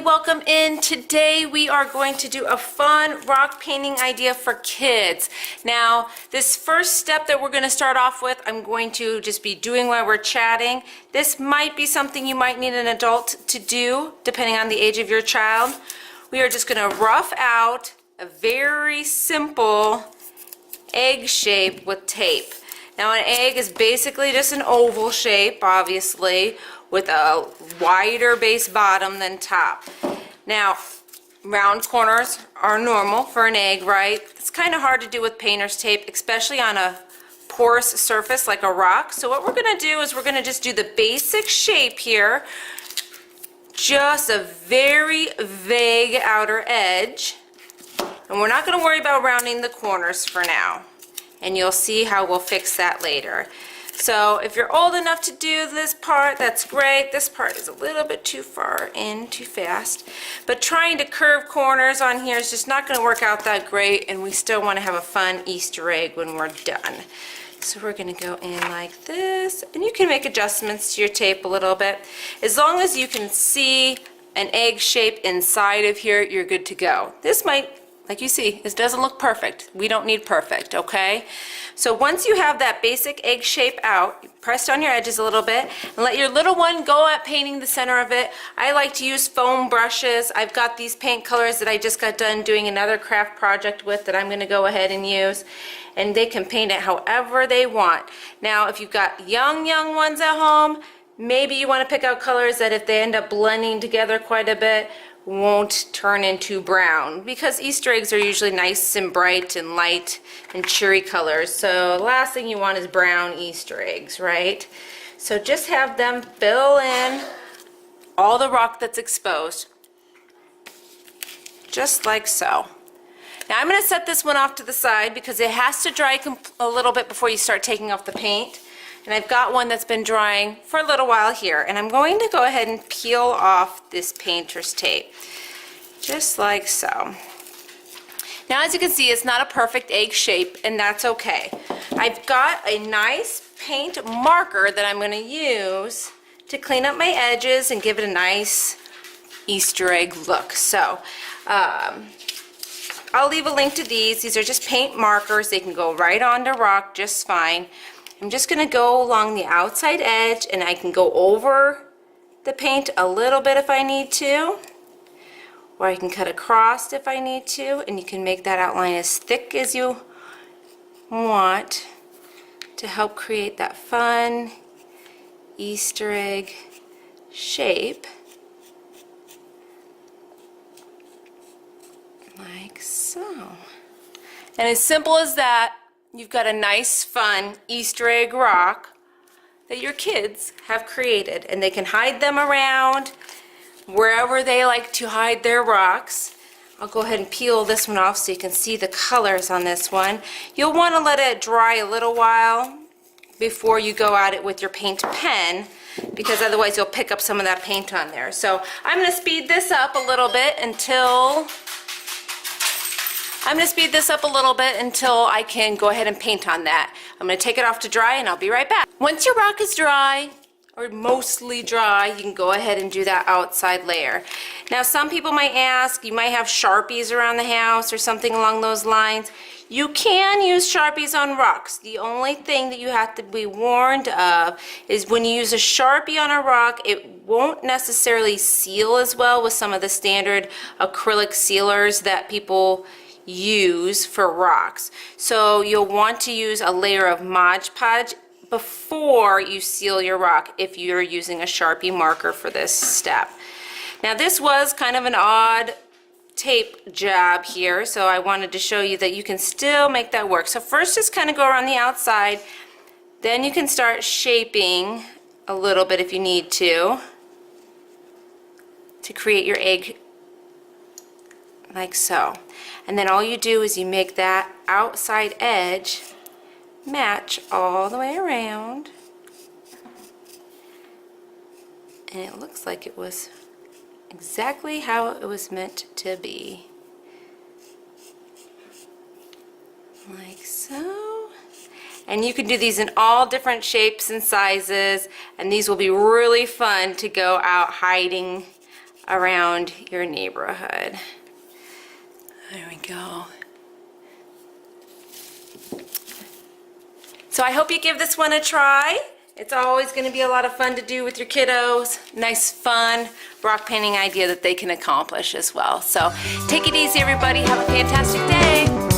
welcome in. Today we are going to do a fun rock painting idea for kids. Now, this first step that we're going to start off with, I'm going to just be doing while we're chatting. This might be something you might need an adult to do, depending on the age of your child. We are just going to rough out a very simple egg shape with tape. Now, an egg is basically just an oval shape, obviously, with a wider base bottom than top. Now, round corners are normal for an egg, right? It's kind of hard to do with painter's tape, especially on a porous surface like a rock. So what we're going to do is we're going to just do the basic shape here, just a very vague outer edge, and we're not going to worry about rounding the corners for now, and you'll see how we'll fix that later. So if you're old enough to do this part, that's great. This part is a little bit too far in, too fast. But trying to curve corners on here is just not going to work out that great, and we still want to have a fun Easter egg when we're done. So we're going to go in like this, and you can make adjustments to your tape a little bit. As long as you can see an egg shape inside of here, you're good to go. This might, like you see, this doesn't look perfect. We don't need perfect, okay? So once you have that basic egg shape out, you press down your edges a little bit and let your little one go at painting the center of it. I like to use foam brushes. I've got these paint colors that I just got done doing another craft project with that I'm going to go ahead and use. And they can paint it however they want. Now, if you've got young ones at home, maybe you want to pick out colors that if they end up blending together quite a bit, won't turn into brown, because Easter eggs are usually nice and bright and light and cheery colors. So the last thing you want is brown Easter eggs, right? So just have them fill in all the rock that's exposed, just like so. Now I'm going to set this one off to the side because it has to dry a little bit before you start taking off the paint. And I've got one that's been drying for a little while here, and I'm going to go ahead and peel off this painter's tape, just like so. Now, as you can see, it's not a perfect egg shape, and that's okay. I've got a nice paint marker that I'm going to use to clean up my edges and give it a nice Easter egg look. So, I'll leave a link to these. These are just paint markers. They can go right onto rock just fine. I'm just going to go along the outside edge, and I can go over the paint a little bit if I need to, or I can cut across if I need to, and you can make that outline as thick as you want to help create that fun Easter egg shape, like so. And as simple as that, you've got a nice, fun Easter egg rock that your kids have created, and they can hide them around wherever they like to hide their rocks. I'll go ahead and peel this one off so you can see the colors on this one. You'll want to let it dry a little while before you go at it with your paint pen, because otherwise you'll pick up some of that paint on there. So I'm going to speed this up a little bit until I can go ahead and paint on that. I'm going to take it off to dry, and I'll be right back. Once your rock is dry, or mostly dry, you can go ahead and do that outside layer. Now, some people might ask, you might have Sharpies around the house or something along those lines. You can use Sharpies on rocks. The only thing that you have to be warned of is when you use a Sharpie on a rock, it won't necessarily seal as well with some of the standard acrylic sealers that people use for rocks. So you'll want to use a layer of Mod Podge before you seal your rock if you're using a Sharpie marker for this step. Now, this was kind of an odd tape job here, so I wanted to show you that you can still make that work. So first, just kind of go around the outside, then you can start shaping a little bit if you need to create your egg, like so. And then all you do is you make that outside edge match all the way around, and it looks like it was exactly how it was meant to be, like so. And you can do these in all different shapes and sizes, and these will be really fun to go out hiding around your neighborhood. There we go. So I hope you give this one a try. It's always going to be a lot of fun to do with your kiddos. Nice, fun rock painting idea that they can accomplish as well. So take it easy, everybody. Have a fantastic day.